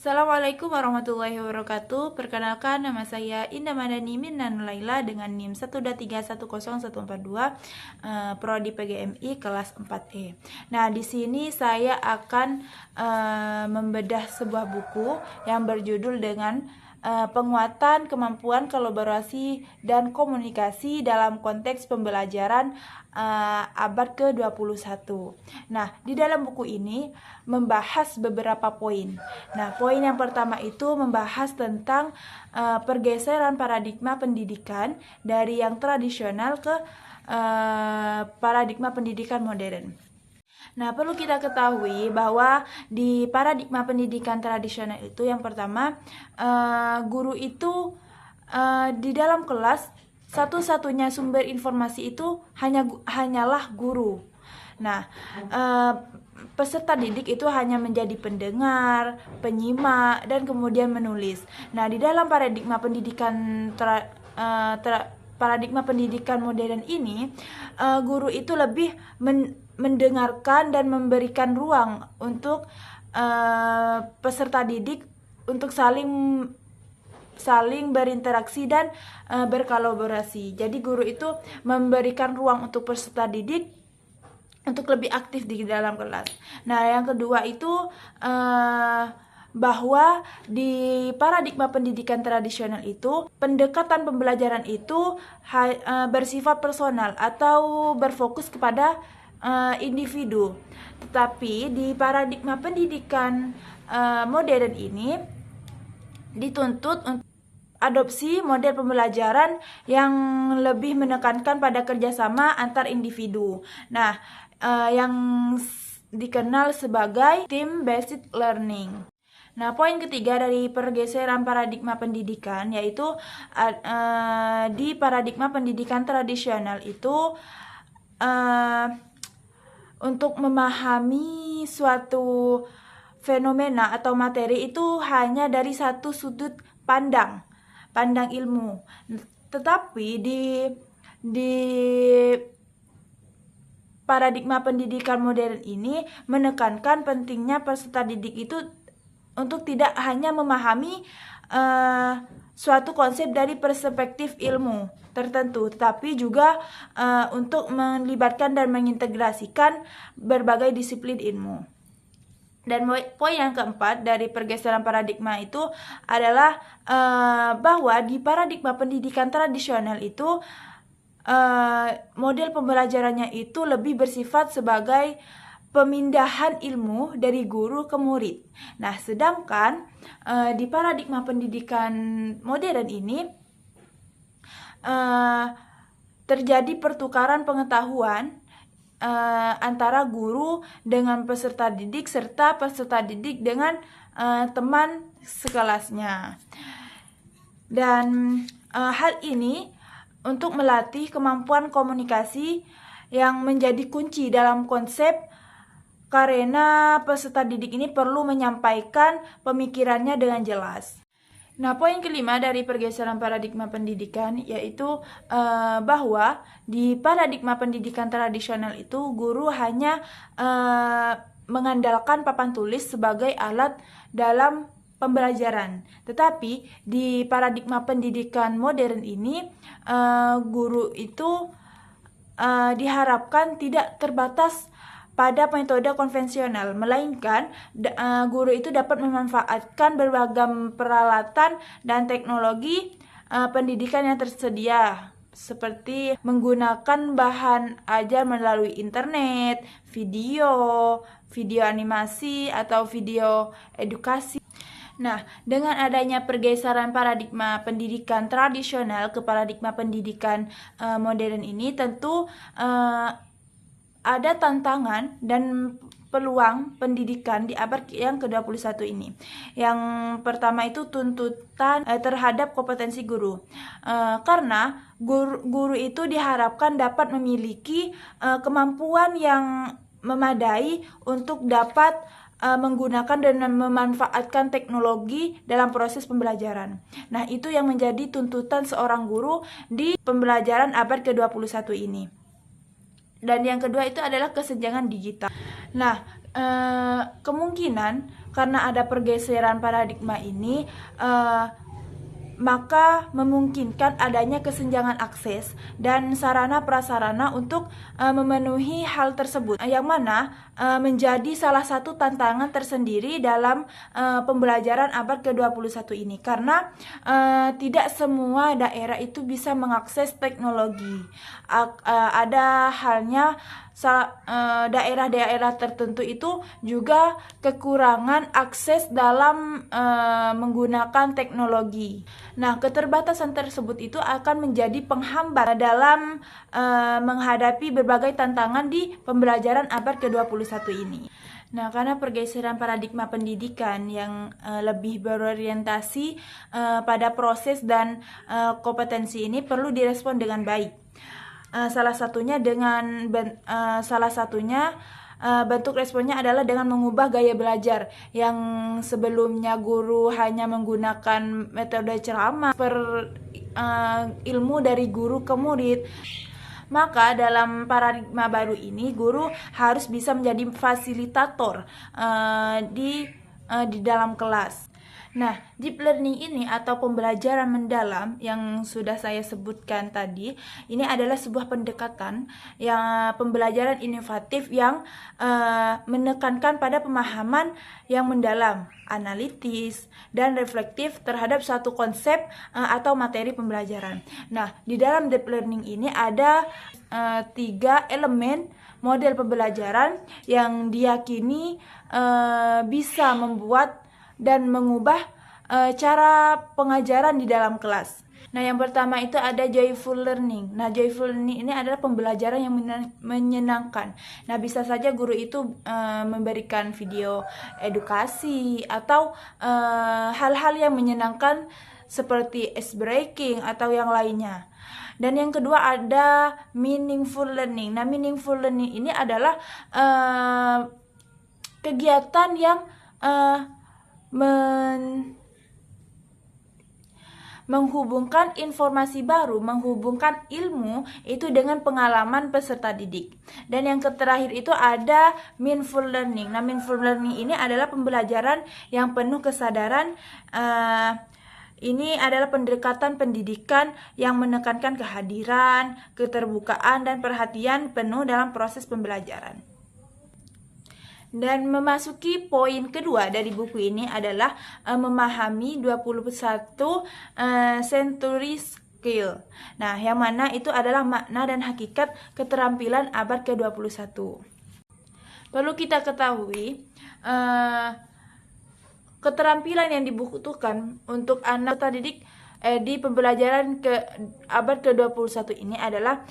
Assalamualaikum warahmatullahi wabarakatuh. Perkenalkan, nama saya Indah Madani Mirna Nulaila dengan NIM 123101442, Prodi PGMI kelas 4E. Nah, di sini saya akan membedah sebuah buku yang berjudul dengan penguatan kemampuan kolaborasi dan komunikasi dalam konteks pembelajaran abad ke-21. Nah, di dalam buku ini membahas beberapa poin. Nah, poin yang pertama itu membahas tentang pergeseran paradigma pendidikan dari yang tradisional ke paradigma pendidikan modern. Nah, perlu kita ketahui bahwa di paradigma pendidikan tradisional itu yang pertama, guru itu di dalam kelas satu-satunya sumber informasi itu hanyalah guru. Nah, peserta didik itu hanya menjadi pendengar, penyimak, dan kemudian menulis. Nah, di dalam paradigma pendidikan paradigma pendidikan modern ini, guru itu lebih mendengarkan dan memberikan ruang untuk peserta didik untuk saling berinteraksi dan berkolaborasi. Jadi guru itu memberikan ruang untuk peserta didik untuk lebih aktif di dalam kelas. Nah, yang kedua itu bahwa di paradigma pendidikan tradisional itu pendekatan pembelajaran itu bersifat personal atau berfokus kepada individu. Tetapi di paradigma pendidikan modern ini dituntut untuk adopsi model pembelajaran yang lebih menekankan pada kerjasama antar individu. Nah, yang dikenal sebagai team-based learning. Nah, poin ketiga dari pergeseran paradigma pendidikan yaitu di paradigma pendidikan tradisional itu untuk memahami suatu fenomena atau materi itu hanya dari satu sudut pandang ilmu. Tetapi di paradigma pendidikan modern ini menekankan pentingnya peserta didik itu untuk tidak hanya memahami suatu konsep dari perspektif ilmu tertentu, tetapi juga untuk melibatkan dan mengintegrasikan berbagai disiplin ilmu. Dan poin yang keempat dari pergeseran paradigma itu adalah bahwa di paradigma pendidikan tradisional itu model pembelajarannya itu lebih bersifat sebagai pemindahan ilmu dari guru ke murid. Nah, sedangkan di paradigma pendidikan modern ini terjadi pertukaran pengetahuan antara guru dengan peserta didik serta peserta didik dengan teman sekelasnya. Dan hal ini untuk melatih kemampuan komunikasi yang menjadi kunci dalam konsep, karena peserta didik ini perlu menyampaikan pemikirannya dengan jelas. Nah, poin kelima dari pergeseran paradigma pendidikan yaitu bahwa di paradigma pendidikan tradisional itu guru hanya mengandalkan papan tulis sebagai alat dalam pembelajaran. Tetapi di paradigma pendidikan modern ini guru itu diharapkan tidak terbatas pada metode konvensional, melainkan guru itu dapat memanfaatkan beragam peralatan dan teknologi pendidikan yang tersedia, seperti menggunakan bahan ajar melalui internet, video animasi, atau video edukasi. Nah, dengan adanya pergeseran paradigma pendidikan tradisional ke paradigma pendidikan modern ini, tentu ada tantangan dan peluang pendidikan di abad yang ke-21 ini. Yang pertama itu tuntutan terhadap kompetensi guru. Karena guru itu diharapkan dapat memiliki kemampuan yang memadai untuk dapat menggunakan dan memanfaatkan teknologi dalam proses pembelajaran. Nah, itu yang menjadi tuntutan seorang guru di pembelajaran abad ke-21 ini. Dan yang kedua itu adalah kesenjangan digital. Nah, kemungkinan karena ada pergeseran paradigma ini, maka memungkinkan adanya kesenjangan akses dan sarana prasarana untuk memenuhi hal tersebut, yang mana menjadi salah satu tantangan tersendiri dalam pembelajaran abad ke-21 ini, karena tidak semua daerah itu bisa mengakses teknologi. Ada halnya daerah-daerah tertentu itu juga kekurangan akses dalam menggunakan teknologi. Nah, keterbatasan tersebut itu akan menjadi penghambat dalam menghadapi berbagai tantangan di pembelajaran abad ke-21 ini. Nah, karena pergeseran paradigma pendidikan yang lebih berorientasi pada proses dan kompetensi ini perlu direspon dengan baik. Salah satunya bentuk responnya adalah dengan mengubah gaya belajar yang sebelumnya guru hanya menggunakan metode ceramah ilmu dari guru ke murid. Maka dalam paradigma baru ini guru harus bisa menjadi fasilitator di dalam kelas. Nah, deep learning ini atau pembelajaran mendalam yang sudah saya sebutkan tadi, ini adalah sebuah pendekatan yang pembelajaran inovatif yang menekankan pada pemahaman yang mendalam, analitis, dan reflektif terhadap suatu konsep atau materi pembelajaran. Nah, di dalam deep learning ini ada 3 elemen model pembelajaran yang diyakini bisa membuat dan mengubah cara pengajaran di dalam kelas. Nah, yang pertama itu ada joyful learning. Nah, joyful learning ini adalah pembelajaran yang menyenangkan. Nah, bisa saja guru itu memberikan video edukasi atau hal-hal yang menyenangkan seperti ice breaking atau yang lainnya. Dan yang kedua ada meaningful learning. Nah, meaningful learning ini adalah kegiatan yang menghubungkan informasi baru, menghubungkan ilmu itu dengan pengalaman peserta didik. Dan yang terakhir itu ada meaningful learning. Nah, meaningful learning ini adalah pembelajaran yang penuh kesadaran. Ini adalah pendekatan pendidikan yang menekankan kehadiran, keterbukaan, dan perhatian penuh dalam proses pembelajaran. Dan memasuki poin kedua dari buku ini adalah memahami 21 century skill. Nah, yang mana itu adalah makna dan hakikat keterampilan abad ke-21. Perlu kita ketahui, keterampilan yang dibutuhkan untuk anak peserta didik di pembelajaran abad ke-21 ini adalah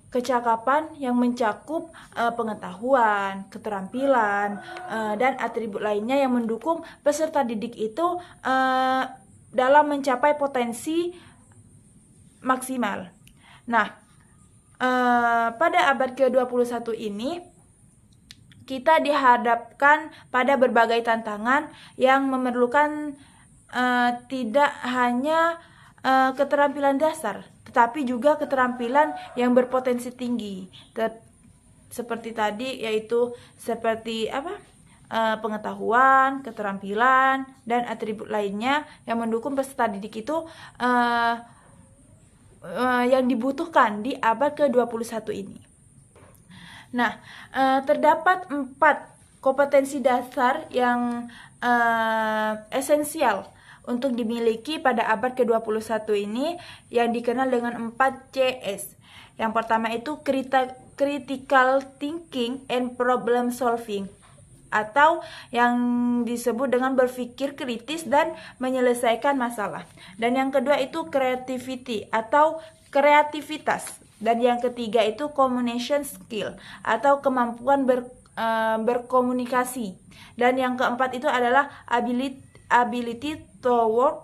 kecakapan yang mencakup pengetahuan, keterampilan, dan atribut lainnya yang mendukung peserta didik itu dalam mencapai potensi maksimal. Nah, pada abad ke-21 ini kita dihadapkan pada berbagai tantangan yang memerlukan tidak hanya keterampilan dasar, tetapi juga keterampilan yang berpotensi tinggi, seperti tadi, yaitu seperti pengetahuan, keterampilan, dan atribut lainnya yang mendukung peserta didik itu yang dibutuhkan di abad ke-21 ini. Nah, terdapat 4 kompetensi dasar yang esensial untuk dimiliki pada abad ke-21 ini yang dikenal dengan 4CS. Yang pertama itu critical thinking and problem solving, atau yang disebut dengan berpikir kritis dan menyelesaikan masalah. Dan yang kedua itu creativity atau kreativitas. Dan yang ketiga itu communication skill atau kemampuan berkomunikasi. Dan yang keempat itu adalah ability toward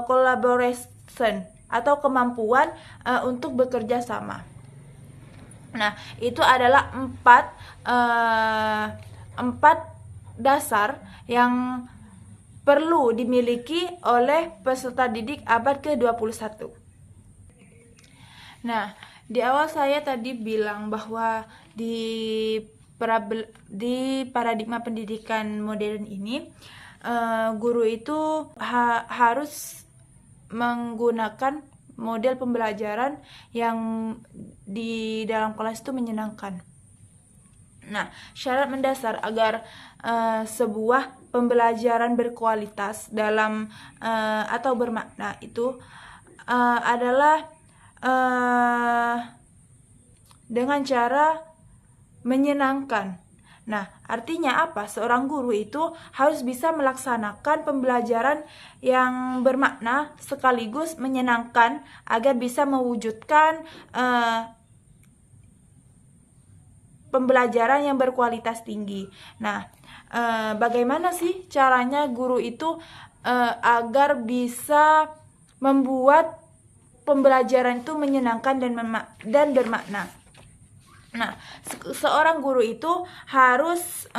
collaboration atau kemampuan untuk bekerja sama. Nah, itu adalah 4 dasar yang perlu dimiliki oleh peserta didik abad ke-21. Nah, di awal saya tadi bilang bahwa di di paradigma pendidikan modern ini, guru itu harus menggunakan model pembelajaran yang di dalam kelas itu menyenangkan. Nah, syarat mendasar agar sebuah pembelajaran berkualitas dalam atau bermakna itu adalah dengan cara menyenangkan. Nah, artinya apa? Seorang guru itu harus bisa melaksanakan pembelajaran yang bermakna sekaligus menyenangkan agar bisa mewujudkan pembelajaran yang berkualitas tinggi. Nah, bagaimana sih caranya guru itu agar bisa membuat pembelajaran itu menyenangkan dan bermakna? Nah, seorang guru itu harus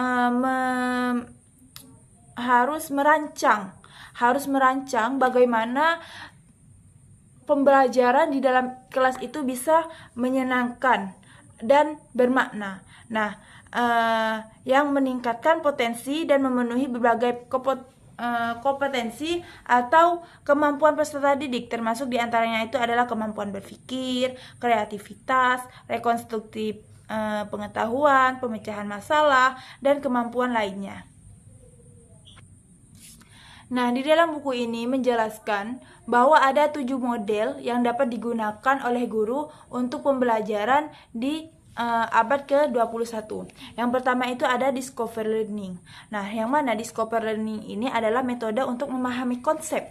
merancang bagaimana pembelajaran di dalam kelas itu bisa menyenangkan dan bermakna. Nah, yang meningkatkan potensi dan memenuhi berbagai kompetensi atau kemampuan peserta didik, termasuk diantaranya itu adalah kemampuan berpikir, kreativitas, rekonstruktif pengetahuan, pemecahan masalah, dan kemampuan lainnya. Nah, di dalam buku ini menjelaskan bahwa ada 7 model yang dapat digunakan oleh guru untuk pembelajaran di abad ke-21. Yang pertama itu ada discover learning. Nah, yang mana discover learning ini adalah metode untuk memahami konsep,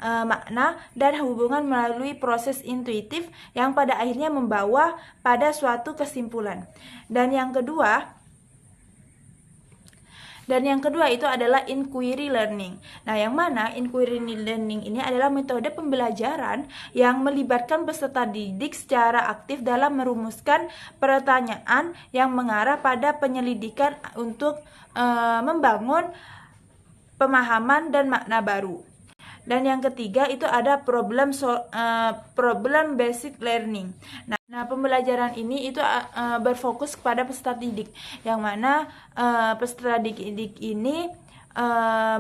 makna, dan hubungan melalui proses intuitif yang pada akhirnya membawa pada suatu kesimpulan. Dan yang kedua itu adalah inquiry learning. Nah, yang mana inquiry learning ini adalah metode pembelajaran yang melibatkan peserta didik secara aktif dalam merumuskan pertanyaan yang mengarah pada penyelidikan untuk membangun pemahaman dan makna baru. Dan yang ketiga itu ada problem basic learning. Nah, pembelajaran ini itu berfokus kepada peserta didik, yang mana peserta didik ini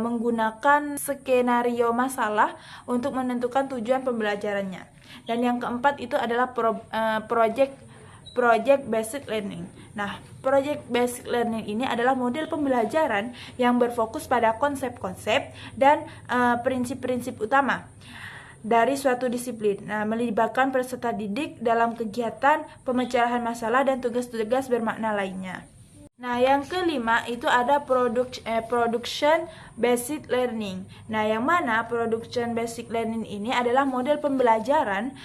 menggunakan skenario masalah untuk menentukan tujuan pembelajarannya. Dan yang keempat itu adalah project basic learning. Nah, project basic learning ini adalah model pembelajaran yang berfokus pada konsep-konsep dan prinsip-prinsip utama dari suatu disiplin. Nah, melibatkan peserta didik dalam kegiatan pemecahan masalah dan tugas-tugas bermakna lainnya. Nah, yang kelima itu ada production basic learning. Nah, yang mana production basic learning ini adalah model pembelajaran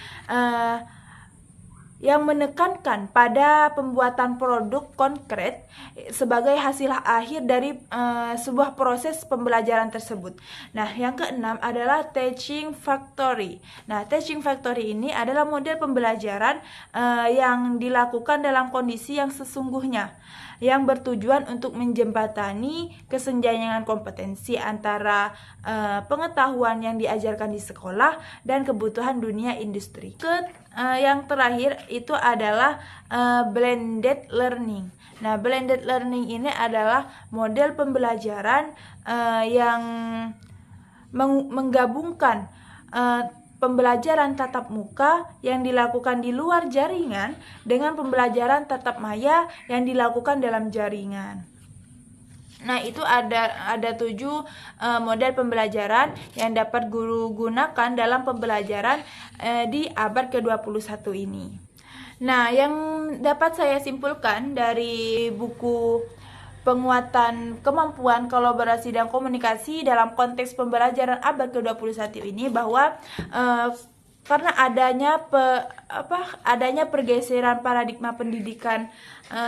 yang menekankan pada pembuatan produk konkret sebagai hasil akhir dari sebuah proses pembelajaran tersebut. Nah, yang keenam adalah teaching factory. Nah, teaching factory ini adalah model pembelajaran yang dilakukan dalam kondisi yang sesungguhnya, yang bertujuan untuk menjembatani kesenjangan kompetensi antara pengetahuan yang diajarkan di sekolah dan kebutuhan dunia industri. Yang terakhir itu adalah blended learning. Nah, blended learning ini adalah model pembelajaran yang menggabungkan pembelajaran tatap muka yang dilakukan di luar jaringan dengan pembelajaran tatap maya yang dilakukan dalam jaringan. Nah, itu ada 7 model pembelajaran yang dapat guru gunakan dalam pembelajaran di abad ke-21 ini. Nah, yang dapat saya simpulkan dari buku Penguatan Kemampuan Kolaborasi dan Komunikasi dalam konteks pembelajaran abad ke-21 ini bahwa karena adanya pergeseran paradigma pendidikan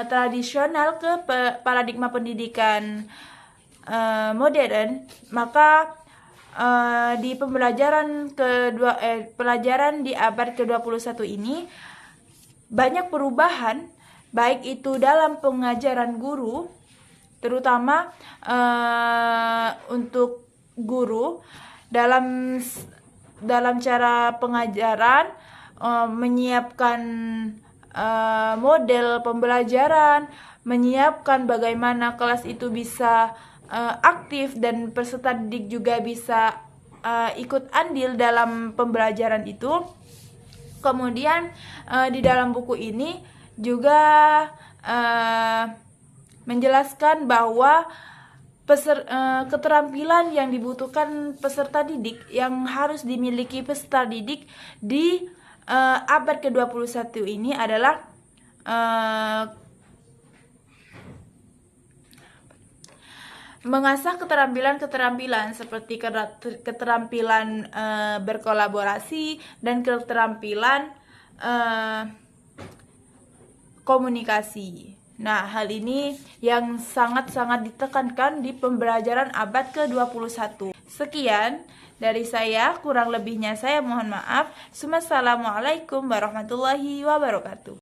tradisional ke paradigma pendidikan modern, maka di pelajaran di abad ke-21 ini banyak perubahan, baik itu dalam pengajaran guru, terutama untuk guru dalam cara pengajaran, menyiapkan model pembelajaran, menyiapkan bagaimana kelas itu bisa aktif dan peserta didik juga bisa ikut andil dalam pembelajaran itu. Kemudian di dalam buku ini juga menjelaskan bahwa keterampilan yang dibutuhkan peserta didik, yang harus dimiliki peserta didik di abad ke-21 ini adalah mengasah keterampilan seperti keterampilan berkolaborasi dan keterampilan komunikasi. Nah, hal ini yang sangat-sangat ditekankan di pembelajaran abad ke-21. Sekian dari saya, kurang lebihnya saya mohon maaf. Wassalamualaikum warahmatullahi wabarakatuh.